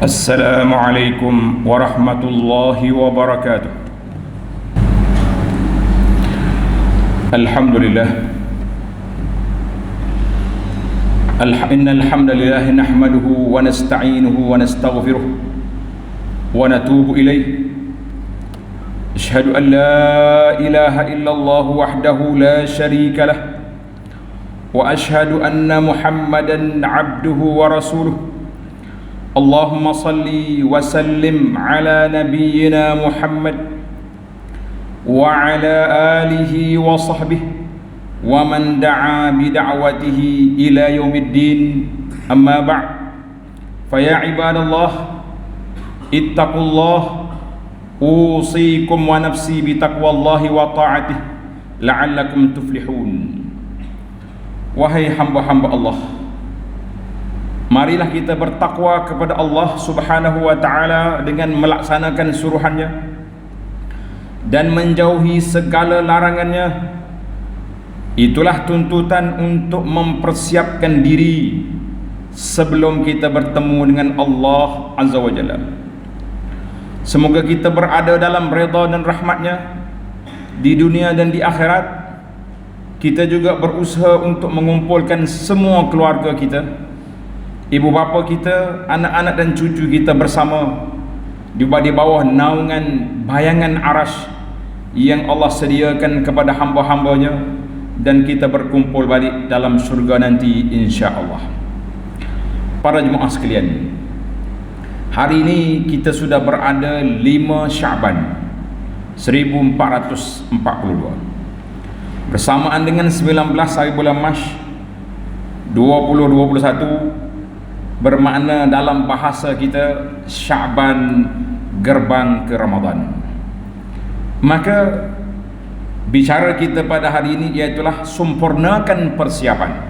Assalamualaikum warahmatullahi wabarakatuh. Alhamdulillah. Innal hamdalillah nahmaduhu wa nasta'inuhu wa nastaghfiruh wa natubu ilayh. Ashhadu an la ilaha illallah wahdahu la syarika lah wa ashhadu anna Muhammadan 'abduhu wa rasuluh. Allahumma salli wa sallim ala nabiyyina Muhammad wa ala alihi wa sahbihi wa man da'a bi da'watihi ila yaumiddin. Amma ba'd. Fa ya ibadallah, ittaqullah, usikum wa nafsi bi taqwallahi wa ta'atihi la'allakum tuflihun. Wahai hamba-hamba Allah, marilah kita bertakwa kepada Allah Subhanahu wa ta'ala dengan melaksanakan suruhannya dan menjauhi segala larangannya. Itulah tuntutan untuk mempersiapkan diri sebelum kita bertemu dengan Allah Azza wa Jalla. Semoga kita berada dalam redha dan rahmatnya di dunia dan di akhirat. Kita juga berusaha untuk mengumpulkan semua keluarga kita, ibu bapa kita, anak-anak dan cucu kita bersama di bawah naungan bayangan arasy yang Allah sediakan kepada hamba-hambanya, dan kita berkumpul balik dalam surga nanti insya-Allah. Para jemaah sekalian, hari ini kita sudah berada 5 Sya'ban 1442 bersamaan dengan 19 hari bulan Mac 2021, bermakna dalam bahasa kita Sya'ban gerbang ke Ramadan. Maka bicara kita pada hari ini iaitulah sempurnakan persiapan,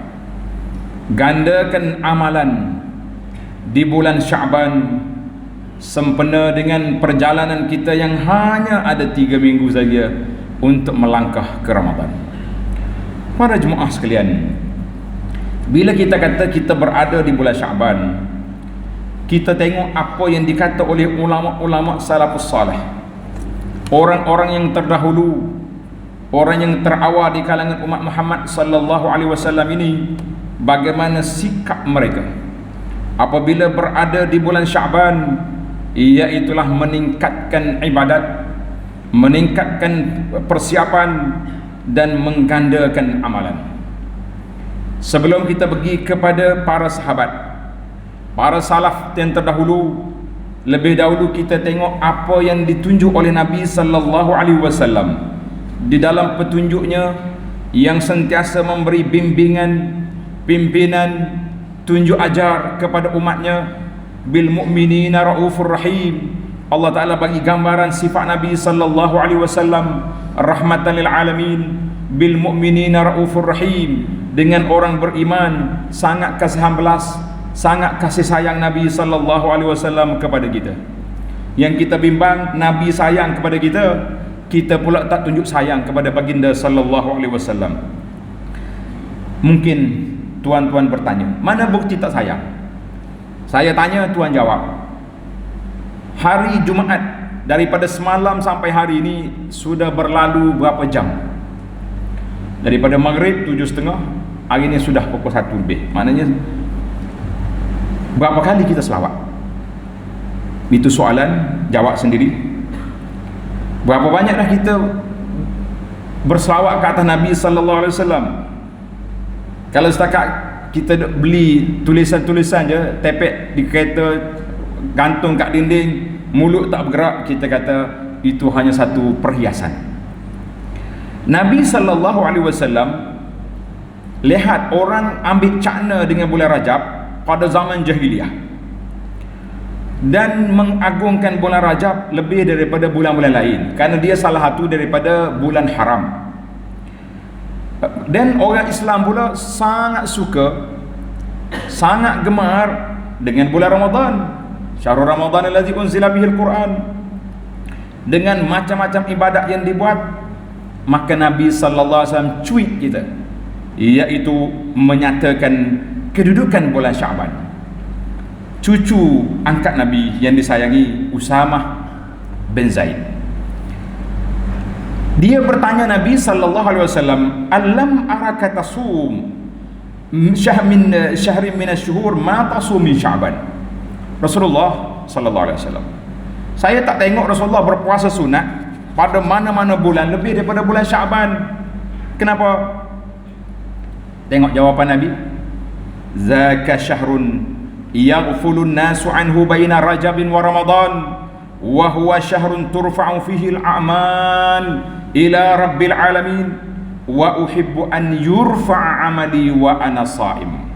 gandakan amalan di bulan Sya'ban sempena dengan perjalanan kita yang hanya ada 3 minggu saja untuk melangkah ke Ramadan. Para jemaah sekalian, bila kita kata kita berada di bulan Sya'ban, kita tengok apa yang dikata oleh ulama-ulama salafus salih, orang-orang yang terdahulu, orang yang terawal di kalangan umat Muhammad sallallahu alaihi wasallam ini, bagaimana sikap mereka apabila berada di bulan Sya'ban, iaitulah meningkatkan ibadat, meningkatkan persiapan dan menggandakan amalan. Sebelum kita pergi kepada para sahabat, para salaf yang terdahulu, lebih dahulu kita tengok apa yang ditunjuk oleh Nabi sallallahu alaihi wasallam di dalam petunjuknya yang sentiasa memberi bimbingan, pimpinan, tunjuk ajar kepada umatnya. Bil mu'minina raufur rahim. Allah Ta'ala bagi gambaran sifat Nabi sallallahu alaihi wasallam rahmatan lil alamin. Bil mu'minina raufur rahim, dengan orang beriman sangat kasih belas, sangat kasih sayang Nabi sallallahu alaihi wasallam kepada kita. Yang kita bimbang Nabi sayang kepada kita, kita pula tak tunjuk sayang kepada baginda sallallahu alaihi wasallam. Mungkin tuan-tuan bertanya, mana bukti tak sayang? Saya tanya, tuan jawab. Hari Jumaat daripada semalam sampai hari ini sudah berlalu berapa jam? Daripada maghrib 7.30, hari ini sudah pukul 1 lebih. Maknanya berapa kali kita selawat? Itu soalan, jawab sendiri. Berapa banyaklah kita berselawat ke atas Nabi sallallahu alaihi wasallam? Kalau setakat kita beli tulisan-tulisan je, tepek di kereta, gantung kat dinding, mulut tak bergerak, kita kata itu hanya satu perhiasan. Nabi sallallahu alaihi wasallam lihat orang ambil cakna dengan bulan Rajab pada zaman jahiliyah dan mengagungkan bulan Rajab lebih daripada bulan-bulan lain kerana dia salah satu daripada bulan haram. Dan orang Islam pula sangat suka, sangat gemar dengan bulan Ramadan. Syahrul Ramadan allazi unzila bihil Quran, dengan macam-macam ibadat yang dibuat. Maka Nabi sallallahu alaihi wasallam tweet kita, iaitu menyatakan kedudukan bulan Sya'ban. cucu angkat Nabi yang disayangi, Usamah bin Zaid. Dia bertanya Nabi sallallahu alaihi wasallam, "Alam araka tasum syahrin min asy-syuhur ma tasum min Sya'ban?" Rasulullah sallallahu alaihi wasallam, saya tak tengok Rasulullah berpuasa sunat pada mana-mana bulan lebih daripada bulan Sya'ban. Kenapa? Tengok jawapan Nabi. Zaka syahrun yaghfulun nasu anhu baina Rajabin wa Ramadan wa huwa syahrun turfa'u fihi al-a'mal ila rabbil alamin wa uhibbu an yurfa'a amali wa ana sha'im.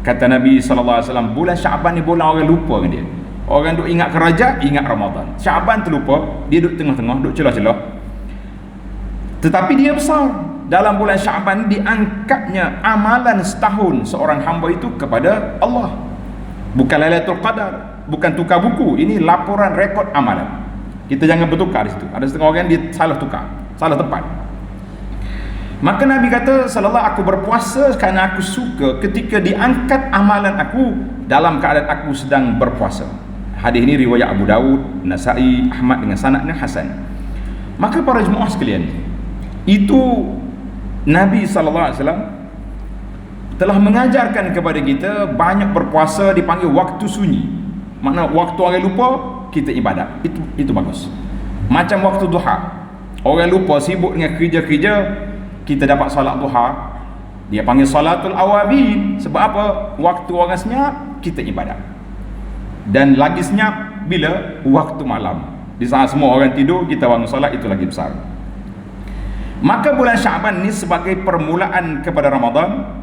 Kata Nabi sallallahu alaihi wasallam, bulan Sya'ban ni bulan orang lupa dengan dia. Orang duk ingat ke Rajab, ingat Ramadan. Sya'ban terlupa, dia duk tengah-tengah, duk celah-celah. Tetapi dia besar. Dalam bulan Sya'ban diangkatnya amalan setahun seorang hamba itu kepada Allah. Bukan Lailatul Qadar, bukan tukar buku, ini laporan rekod amalan. Kita jangan bertukar di situ. Ada setengah orang dia salah tukar, salah tempat. Maka Nabi kata, sallallahu, aku berpuasa kerana aku suka ketika diangkat amalan aku dalam keadaan aku sedang berpuasa. Hadis ini riwayat Abu Dawud, Nasa'i, Ahmad dengan sanad yang hasan. Maka para jemaah sekalian, itu Nabi sallallahu alaihi wasallam telah mengajarkan kepada kita banyak berpuasa dipanggil waktu sunyi. Makna waktu orang lupa kita ibadat. Itu bagus. Macam waktu duha. Orang lupa sibuk dengan kerja-kerja, kita dapat solat duha. Dia panggil salatul awabin. Sebab apa? Waktu orang senyap kita ibadat. Dan lagi senyap bila? Waktu malam. Di saat semua orang tidur kita bangun solat, itu lagi besar. Maka bulan Sya'ban ni sebagai permulaan kepada Ramadan,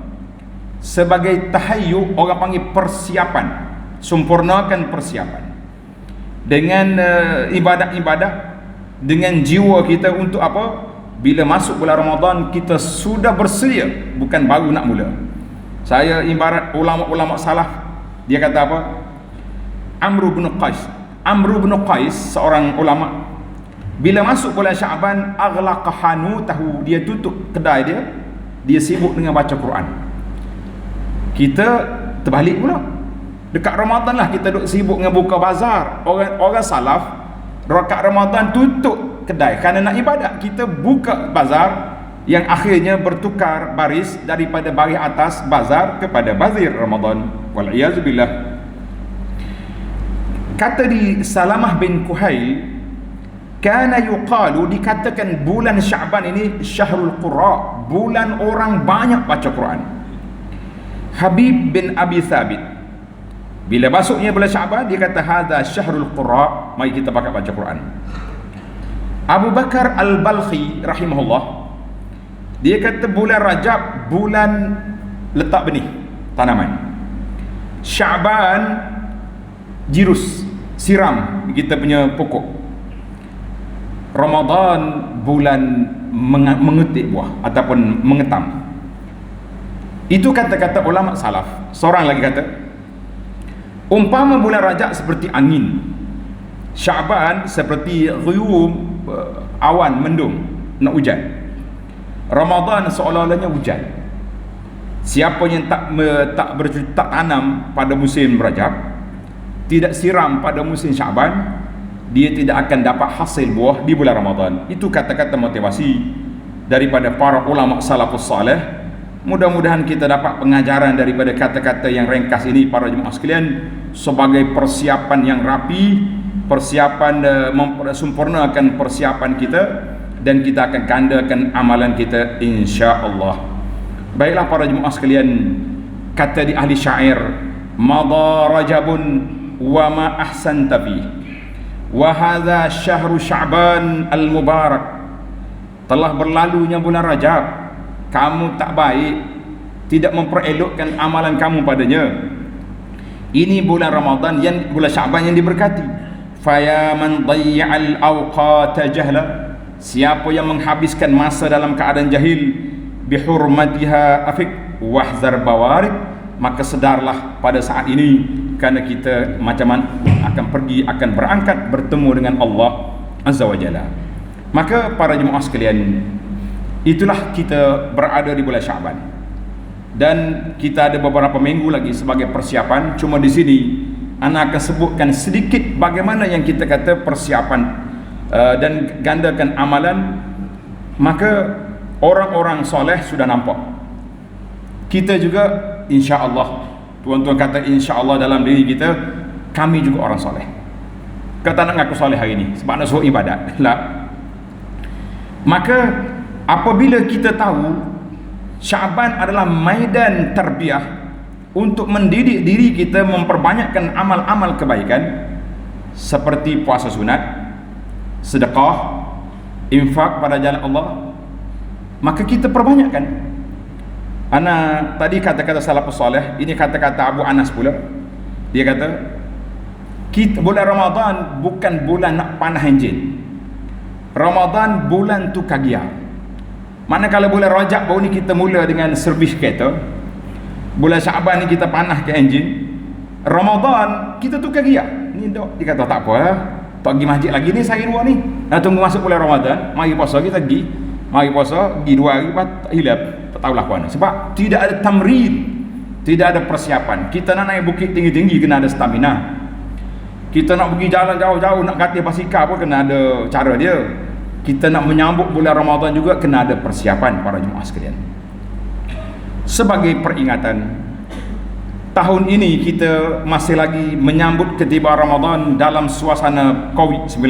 sebagai tahayyuk, orang panggil persiapan, sempurnakan persiapan dengan ibadat-ibadat, dengan jiwa kita untuk apa? Bila masuk bulan Ramadan kita sudah bersedia, bukan baru nak mula. Saya ibarat ulama-ulama salaf, dia kata apa? Amr bin Qais seorang ulama, bila masuk bulan Sya'ban, aghlaqa hanutahu, dia tutup kedai dia sibuk dengan baca Quran. Kita terbalik pula. Dekat Ramadan lah kita duk sibuk dengan buka bazar. Orang salaf dekat Ramadan tutup kedai kerana nak ibadat. Kita buka bazar yang akhirnya bertukar baris daripada baris atas bazar kepada bazir Ramadan. Wal iyaz billah. Kata di Salamah bin Kuhail, kana yuqalu, dikatakan bulan Sya'ban ini syahrul qurra, bulan orang banyak baca Quran. Habib bin Abi Thabit, bila masuknya bulan Sya'ban, dia kata hadza syahrul qurra, mari kita baca Quran. Abu Bakar Al-Balkhi rahimahullah, dia kata bulan Rajab bulan letak benih tanaman. Sya'ban jirus, siram kita punya pokok. Ramadan bulan mengetik buah ataupun mengetam. Itu kata-kata ulama salaf. Seorang lagi kata, umpama bulan Rajab seperti angin, Sya'ban seperti ghuyum, awan mendung nak hujan, Ramadan seolah-olahnya hujan. Siapa yang tak tanam pada musim Rajab, tidak siram pada musim Sya'ban, dia tidak akan dapat hasil buah di bulan Ramadan. Itu kata-kata motivasi daripada para ulama salafus salih. Mudah-mudahan kita dapat pengajaran daripada kata-kata yang ringkas ini para jemaah sekalian sebagai persiapan yang rapi, persiapan mempersempurnakan persiapan kita, dan kita akan gandakan amalan kita insya-Allah. Baiklah para jemaah sekalian, kata di ahli syair, madha rajabun wa ma ahsanta fi wa hadha syahru Sya'ban al-mubarak. Telah berlalunya bulan Rajab, kamu tak baik, tidak memperelokkan amalan kamu padanya. Ini bulan Ramadan, bulan Sya'ban yang diberkati. Faya man dayya'al awqata jahla, siapa yang menghabiskan masa dalam keadaan jahil, bihurmatiha afik wahzar bawarik, maka sedarlah pada saat ini, kerana kita macam mana akan berangkat bertemu dengan Allah Azza wa Jalla. Maka para jemaah sekalian, itulah kita berada di bulan Sya'ban, dan kita ada beberapa minggu lagi sebagai persiapan. Cuma di sini ana akan sebutkan sedikit bagaimana yang kita kata persiapan dan gandakan amalan. Maka orang-orang soleh sudah nampak, kita juga insya-Allah, tuan-tuan kata insya-Allah dalam diri kita, kami juga orang soleh. Kata nak ngaku soleh hari ini sebab nak suruh ibadat lah. Maka apabila kita tahu Syaban adalah maidan tarbiyah untuk mendidik diri kita memperbanyakkan amal-amal kebaikan seperti puasa sunat, sedekah, infak pada jalan Allah, maka kita perbanyakkan. Ana tadi kata-kata salafus soleh, ini kata-kata Abu Anas pula. Dia kata, bulan Ramadan bukan bulan nak panah enjin. Ramadan bulan tu kagia. Manakala bulan Rajab baru ni kita mula dengan servis kereta, bulan Syaban ni kita panah ke enjin, Ramadan kita tu kagia. Ni dok dia kata tak apa lah, tak pergi masjid lagi ni sehari dua ni, nak tunggu masuk bulan Ramadan, mari puasa kita pergi, mari puasa pergi 2 hari lepas tak hilap, tak tahulah mana. Sebab tidak ada tamrin, tidak ada persiapan. Kita nak naik bukit tinggi-tinggi kena ada stamina. Kita nak pergi jalan jauh-jauh, nak gatih basikal pun kena ada cara dia. Kita nak menyambut bulan Ramadan juga kena ada persiapan para jemaah sekalian. Sebagai peringatan, tahun ini kita masih lagi menyambut ketiba Ramadan dalam suasana COVID-19.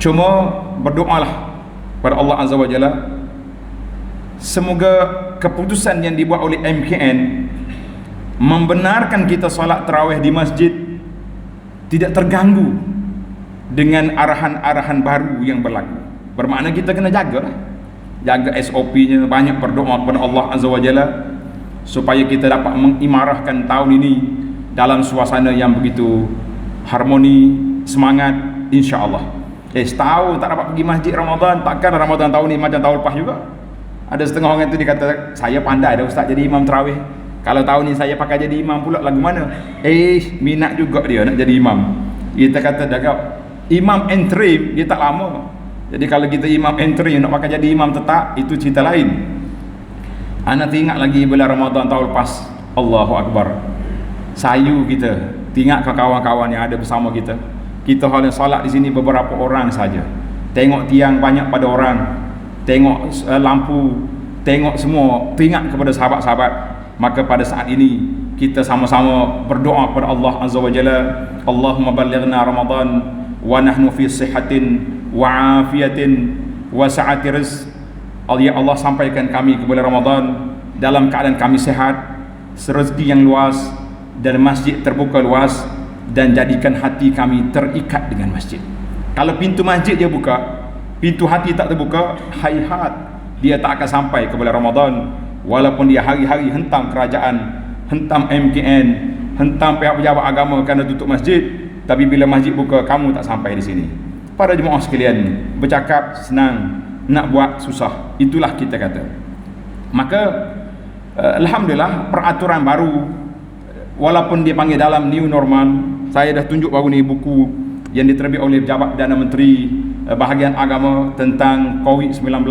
Cuma berdoalah pada Allah Azza wa Jalla, semoga keputusan yang dibuat oleh MKN membenarkan kita solat tarawih di masjid tidak terganggu dengan arahan-arahan baru yang berlaku. Bermakna kita kena jagalah, jaga SOP-nya, banyak berdoa kepada Allah Azza wa Jalla supaya kita dapat mengimarahkan tahun ini dalam suasana yang begitu harmoni, semangat, insya-Allah. Setahun tak dapat pergi masjid Ramadan, takkan Ramadan tahun ni macam tahun lepas juga. Ada setengah orang itu dia kata, saya pandai dah ustaz jadi imam tarawih, kalau tahun ni saya pakai jadi imam pula lagu mana? Minat juga dia nak jadi imam. Kita kata dah, imam interim dia tak lama. Jadi kalau kita imam interim nak pakai jadi imam tetap, itu cerita lain. Ana teringat lagi bulan Ramadan tahun lepas, Allahu Akbar, sayu kita tengok ke kawan-kawan yang ada bersama kita. Kita hanya solat di sini beberapa orang saja, tengok tiang banyak pada orang, tengok lampu, tengok semua, teringat kepada sahabat-sahabat. Maka pada saat ini kita sama-sama berdoa kepada Allah Azza wa Jalla, Allahumma ballighna Ramadan wa nahnu fi sihatin wa afiyatin wa sa'ati rizq. Ya Allah, sampaikan kami ke bulan Ramadan dalam keadaan kami sehat, rezeki yang luas dan masjid terbuka luas, dan jadikan hati kami terikat dengan masjid. Kalau pintu masjid dia buka, pintu hati tak terbuka, hayhat, dia tak akan sampai ke bulan Ramadan. Walaupun dia hari-hari hentam kerajaan, hentam MKN, hentam pihak pejabat agama kerana tutup masjid, tapi bila masjid buka, kamu tak sampai di sini. Para jemaah sekalian, bercakap senang, nak buat susah. Itulah kita kata. Maka alhamdulillah, peraturan baru, walaupun dia panggil dalam new normal, saya dah tunjuk baru ni buku yang diterbit oleh Pejabat Perdana Menteri Bahagian Agama tentang COVID-19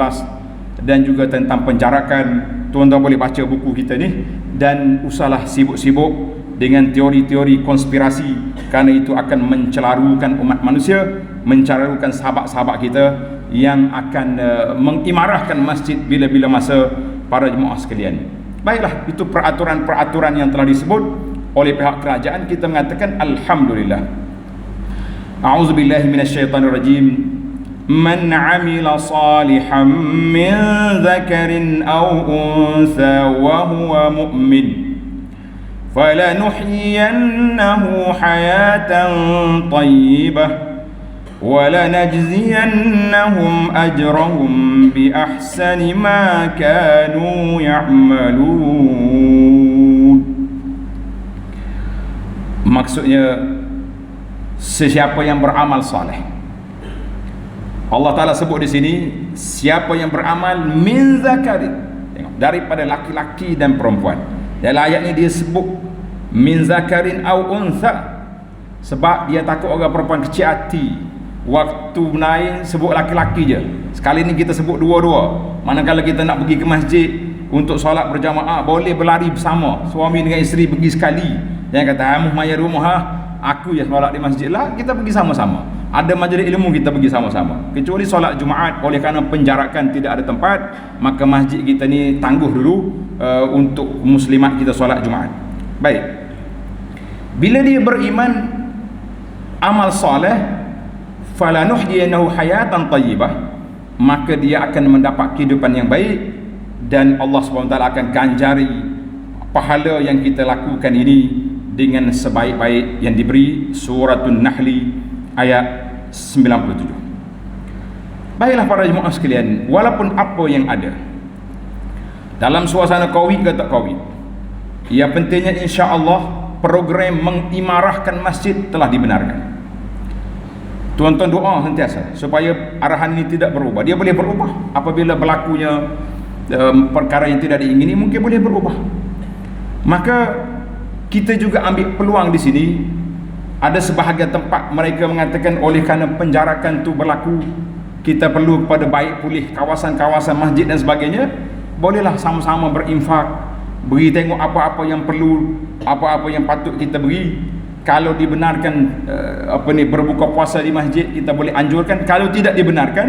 dan juga tentang penjarakan. Tuan-tuan boleh baca buku kita ni, dan usahlah sibuk-sibuk dengan teori-teori konspirasi, kerana itu akan mencelarukan umat manusia, mencelarukan sahabat-sahabat kita yang akan mengimarahkan masjid bila-bila masa, para jemaah sekalian. Baiklah, itu peraturan-peraturan yang telah disebut oleh pihak kerajaan. Kita mengatakan alhamdulillah. A'udzubillahi minasyaitanirrajim. Man 'amila salihan min dzakarin aw untha wa huwa mu'min falanuhyiyannahu hayatan thayyibah walanajziyannahum ajrahum bi ahsani ma kanu ya'malun. Maksudnya, sesiapa yang beramal saleh, Allah Ta'ala sebut di sini, siapa yang beramal min zakarin, tengok, daripada laki-laki dan perempuan. Dalam ayat ni dia sebut min zakarin au untha, sebab dia takut orang perempuan kecil hati. Waktu naik sebut laki-laki je, sekali ni kita sebut dua-dua. Manakala kita nak pergi ke masjid untuk solat berjamaah, boleh berlari bersama, suami dengan isteri pergi sekali, Yang kata hamuh maya rumah aku ya solat di masjid lah, kita pergi sama-sama. Ada majlis ilmu kita pergi sama-sama. Kecuali solat Jumaat oleh kerana penjarakan tidak ada tempat, maka masjid kita ni tangguh dulu untuk muslimat kita solat Jumaat. Baik. Bila dia beriman amal soleh, falanuhyiyannahu hayatan thayyibah, maka dia akan mendapat kehidupan yang baik dan Allah SWT akan ganjari pahala yang kita lakukan ini dengan sebaik-baik yang diberi. Suratun Nahli ayat 97. Baiklah para jemaah sekalian, walaupun apa yang ada dalam suasana Covid ke tak Covid, yang pentingnya insya-Allah program mengimarahkan masjid telah dibenarkan. Tuan-tuan doa sentiasa supaya arahan ini tidak berubah. Dia boleh berubah apabila berlakunya perkara yang tidak diingini, mungkin boleh berubah. Maka kita juga ambil peluang di sini. Ada sebahagian tempat mereka mengatakan oleh kerana penjarakan itu berlaku, kita perlu kepada baik pulih kawasan-kawasan masjid dan sebagainya. Bolehlah sama-sama berinfak, beri tengok apa-apa yang perlu, apa-apa yang patut kita beri. Kalau dibenarkan berbuka puasa di masjid, kita boleh anjurkan. Kalau tidak dibenarkan,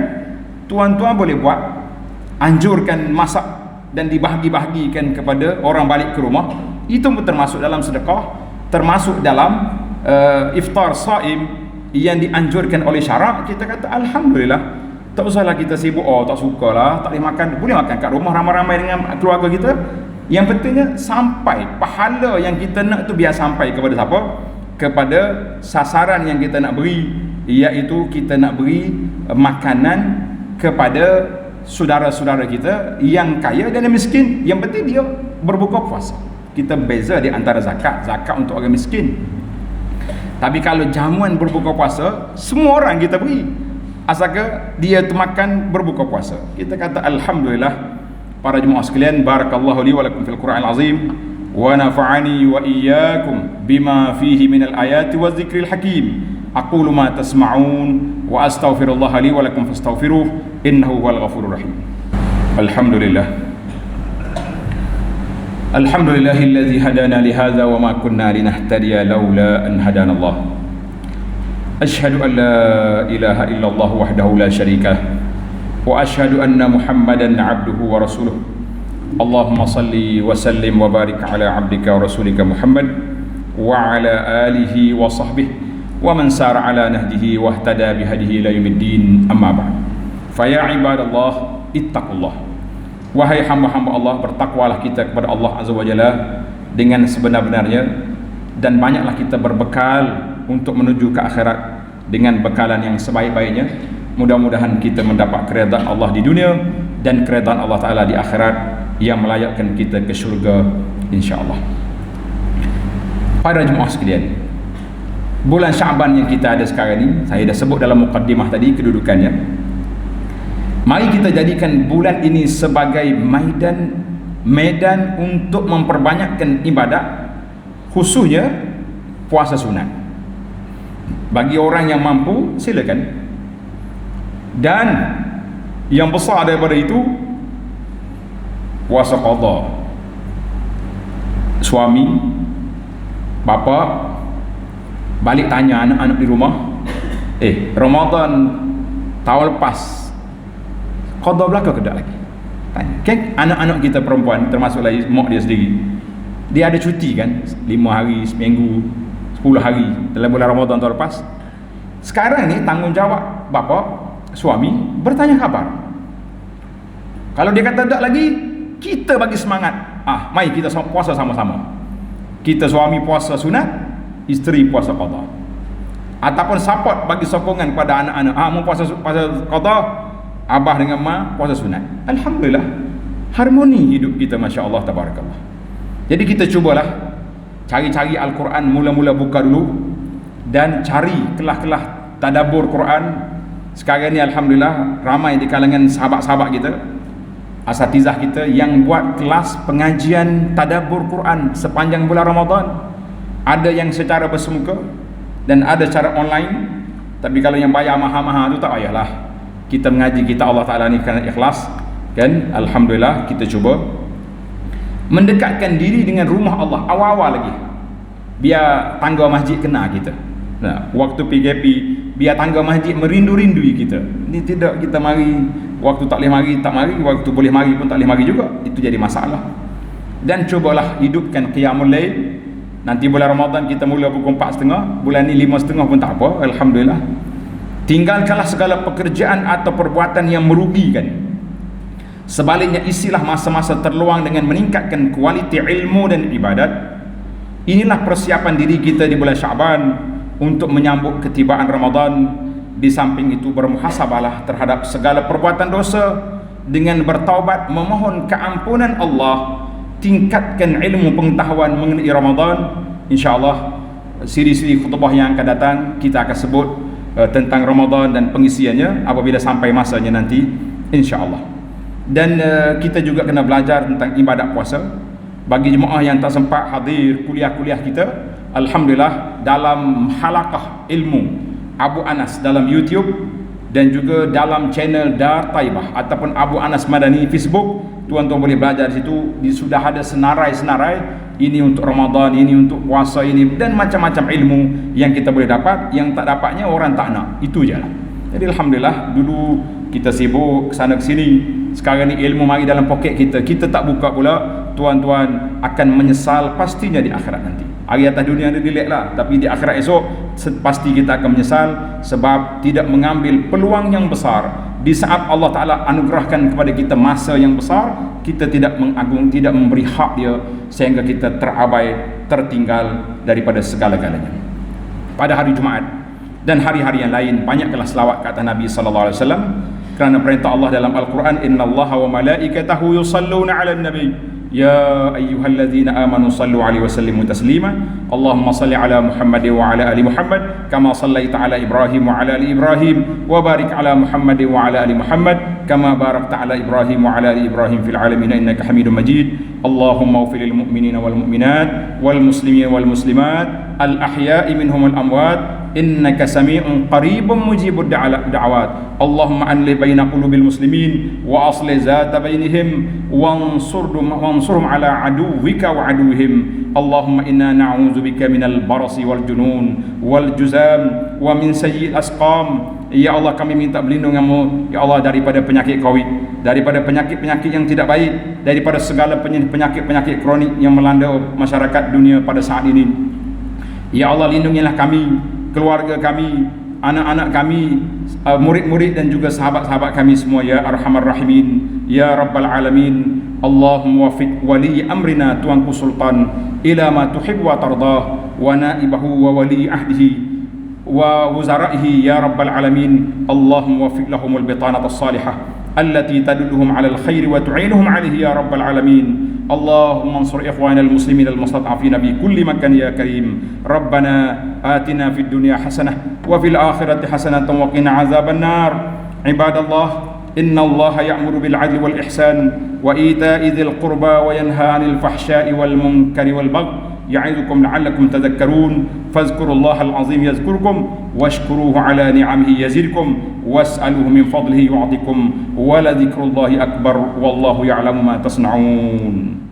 tuan-tuan boleh buat, anjurkan masak dan dibahagi-bahagikan kepada orang balik ke rumah. Itu pun termasuk dalam sedekah, termasuk dalam iftar saim yang dianjurkan oleh syarak. Kita kata alhamdulillah, tak usahlah kita sibuk, tak sukalah, tak boleh makan. Boleh makan kat rumah ramai-ramai dengan keluarga kita. Yang pentingnya sampai pahala yang kita nak tu biar sampai kepada siapa? Kepada sasaran yang kita nak beri, iaitu kita nak beri makanan kepada saudara-saudara kita yang kaya dan yang miskin. Yang penting dia berbuka puasa. Kita beza di antara zakat untuk orang miskin. Tapi kalau jamuan berbuka puasa, semua orang kita beri, asalkan dia tu makan berbuka puasa. Kita kata alhamdulillah. Para jemaah sekalian, barakallahu li wa lakum fil Qur'anil azim wa nafa'ani wa iyyakum bima fihi minal ayati wa dzikril hakim. Aqulu ma tasma'un wa astaghfirullah li wa lakum fastaghfiruh innahu huwal ghafurur rahim. Alhamdulillah. Alhamdulillahilladzi hadana li hadza wa ma kunna linahtadiya laula an hadana Allah. Asyhadu an la ilaha illallah wahdahu la syarika lah wa asyhadu anna Muhammadan 'abduhu wa rasuluh. Allahumma salli wa sallim wa barik ala 'abdika wa rasulika Muhammad wa ala alihi wa sahbihi wa man sara ala nahjihi wa ihtada bihadihi ila yaumiddin. Amma ba'd. Fa ya ibadallah ittaqullah. Wahai hamba-hamba Allah, bertakwalah kita kepada Allah Azza wa Jalla dengan sebenar-benarnya, dan banyaklah kita berbekal untuk menuju ke akhirat dengan bekalan yang sebaik-baiknya. Mudah-mudahan kita mendapat keredaan Allah di dunia dan keredaan Allah Ta'ala di akhirat yang melayakkan kita ke syurga insya-Allah. Para jemaah sekalian, bulan Syaban yang kita ada sekarang ini, saya dah sebut dalam mukaddimah tadi kedudukannya. Mari kita jadikan bulan ini sebagai medan untuk memperbanyakkan ibadat, khususnya puasa sunat. Bagi orang yang mampu, silakan. Dan yang besar daripada itu, puasa qada. Suami, bapa balik tanya anak-anak di rumah, Ramadan tahun lepas qada belaka ke tak lagi? Tanya. Kan anak-anak kita perempuan, termasuk lagi mak dia sendiri, dia ada cuti kan, 5 hari, seminggu, 10 hari dalam bulan Ramadan tahun lepas. Sekarang ni tanggungjawab bapa, suami bertanya khabar. Kalau dia kata tak lagi, kita bagi semangat. Mari kita puasa sama-sama. Kita suami puasa sunat, isteri puasa qada. Ataupun support bagi sokongan kepada anak-anak. Mau puasa qada, abah dengan mak puasa sunat. Alhamdulillah, harmoni hidup kita, masya-Allah, tabarakallah. Jadi kita cubalah cari-cari Al-Quran, mula-mula buka dulu dan cari kelah-kelah tadabbur Quran. Sekarang ni alhamdulillah ramai di kalangan sahabat-sahabat kita, asatizah kita yang buat kelas pengajian tadabbur Quran sepanjang bulan Ramadan. Ada yang secara bersemuka dan ada secara online. Tapi kalau yang bayar mahal-mahal tu tak payahlah. Kita mengaji kita Allah Ta'ala ni kerana ikhlas kan. Alhamdulillah kita cuba mendekatkan diri dengan rumah Allah awal-awal lagi. biar tangga masjid kena kita. Nah, waktu PKP biar tangga masjid merindu-rindui kita. Ini tidak, kita mari waktu tak boleh mari tak mari, waktu boleh mari pun tak boleh mari juga. Itu jadi masalah. Dan cubalah hidupkan qiyamul lail. Nanti bulan Ramadan kita mula pukul 4.30, bulan ni 5.30 pun tak apa, alhamdulillah. Tinggalkanlah segala pekerjaan atau perbuatan yang merugikan. Sebaliknya isilah masa-masa terluang dengan meningkatkan kualiti ilmu dan ibadat. Inilah persiapan diri kita di bulan Syaban untuk menyambut ketibaan Ramadan. Di samping itu bermuhasabahlah terhadap segala perbuatan dosa dengan bertaubat, memohon keampunan Allah. Tingkatkan ilmu pengetahuan mengenai Ramadan. InsyaAllah siri-siri khutbah yang akan datang kita akan sebut tentang Ramadan dan pengisiannya apabila sampai masanya nanti, insyaAllah. Dan kita juga kena belajar tentang ibadat puasa. Bagi jemaah yang tak sempat hadir kuliah-kuliah kita, alhamdulillah dalam halaqah ilmu Abu Anas dalam YouTube dan juga dalam channel Dar Taibah ataupun Abu Anas Madani Facebook, tuan-tuan boleh belajar di situ. Sudah ada senarai-senarai, ini untuk Ramadan, ini untuk puasa ini, dan macam-macam ilmu yang kita boleh dapat. Yang tak dapatnya orang tak nak, itu je lah. Jadi alhamdulillah, dulu kita sibuk kesana kesini, sekarang ni ilmu mari dalam poket kita, kita tak buka pula, tuan-tuan akan menyesal pastinya di akhirat nanti. Hari atas dunia ni relax lah, tapi di akhirat esok pasti kita akan menyesal sebab tidak mengambil peluang yang besar. Di saat Allah Ta'ala anugerahkan kepada kita masa yang besar, kita tidak mengagung, tidak memberi hak dia, sehingga kita terabai, tertinggal daripada segala-galanya. Pada hari Jumaat dan hari-hari yang lain, banyaklah selawat ke atas Nabi SAW, kerana perintah Allah dalam Al-Quran, innallaha wa malaikatahu yusalluna ala nabi ya ayyuhalladzina amanu sallu alaihi wa sallimu taslima Allahumma salli ala Muhammad wa ala ali Muhammad kama sallaita ala Ibrahim wa ala ali Ibrahim wa barik ala Muhammad wa ala ali Muhammad kama barakta ala Ibrahim wa ala ali Ibrahim fil alamin innaka Hamidum Majid. Allahumma ighfir lil mu'minina wal mu'minat wal muslimina wal muslimat al ahya'i minhum wal amwat innaka sami'un qaribun mujibud da'awat. Allahumma anlih baina qulubil muslimin wa aslih zata bainihim wansurhum ala aduwwika wa aduwwihim. Allahumma inna na'udzubika minal barasi wal junun wal juzam wa min sayyi'il asqam. Ya Allah, kami minta perlindungan-Mu ya Allah daripada penyakit Covid, daripada penyakit-penyakit yang tidak baik, daripada segala penyakit-penyakit kronik yang melanda masyarakat dunia pada saat ini. Ya Allah, lindungilah kami, keluarga kami, anak-anak kami, murid-murid dan juga sahabat-sahabat kami semua ya Arhamar Rahimin ya Rabbal Alamin. Allahumma wafiq wali amrina tuanku sultan ila ma tuhib wa tardah wa naibahu wa wali ahdihi wa wuzaraihi ya Rabbal Alamin. Allahumma wafiq lahumul bitanata as-salihah allati tadulluhum ala al-khair wa tu'inuhum alayhi ya Rabbal Alamin. Allahumma ansur ikhwana al-muslimin al-mustad'afina bi kulli makan ya karim. Rabbana atina fid dunya hasanah wa fil akhirati hasanah wa qina azaban nar. Ibadallah, inna Allah ya'muru bil 'adli wal ihsan wa ita'i dzil qurba wa yanha 'anil fahsya'i wal munkari wal baghi ya'idukum la'allakum tadhakkarun. Fadhkurullahal 'azim yadhkurkum washkuruhu 'ala ni'amihi yazidkum was'aluhu min fadlihi yu'tikum wa la dzikrullahi akbar wallahu ya'lamu ma tasna'un.